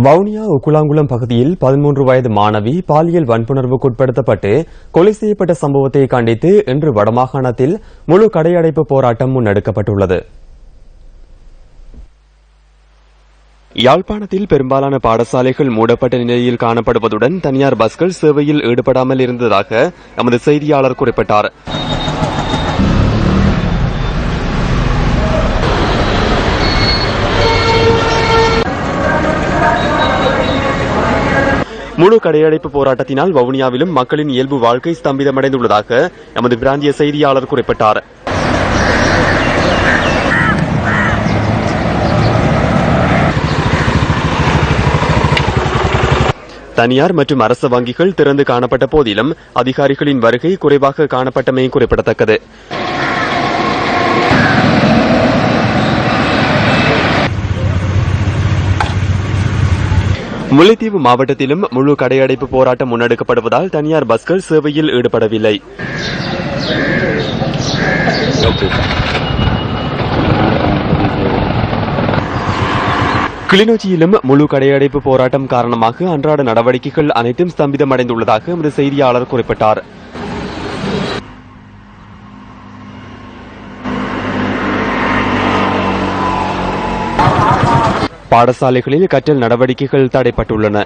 வவுனியா உக்குளாங்குளம் பகுதியில் 13 வயது மாணவி பாலியல் வன்புணர்வுக்குட்படுத்தப்பட்டு கொலை செய்யப்பட்ட சம்பவத்தை கண்டித்து இன்று வடமாகாணத்தில் முழு கடையடைப்பு போராட்டம் முன்னெடுக்கப்பட்டுள்ளது. யாழ்ப்பாணத்தில் பெரும்பாலான பாடசாலைகள் மூடப்பட்ட நிலையில் காணப்படுவதுடன் தனியார் பஸ்கள் சேவையில் ஈடுபடாமல் இருந்ததாக எமது செய்தியாளர் குறிப்பிட்டார். முழு கடையடைப்பு போராட்டத்தினால் வவுனியாவிலும் மக்களின் இயல்பு வாழ்க்கை ஸ்தம்பிதமடைந்துள்ளதாக எமது பிராந்திய செய்தியாளர் குறிப்பிட்டார். தனியார் மற்றும் அரசு வங்கிகள் திறந்து காணப்பட்ட போதிலும் அதிகாரிகளின் வருகை குறைவாக காணப்பட்டமை குறிப்பிடத்தக்கது. முல்லைத்தீவு மாவட்டத்திலும் முழு கடையடைப்பு போராட்டம் முன்னெடுக்கப்படுவதால் தனியார் பஸ்கள் சேவையில் ஈடுபடவில்லை. கிளிநொச்சியிலும் முழு கடையடைப்பு போராட்டம் காரணமாக அன்றாட நடவடிக்கைகள் அனைத்தும் ஸ்தம்பிதமடைந்துள்ளதாக எமது செய்தியாளர் குறிப்பிட்டார். பாடசாலைகளில் கற்றல் நடவடிக்கைகள் தடைப்பட்டுள்ளன.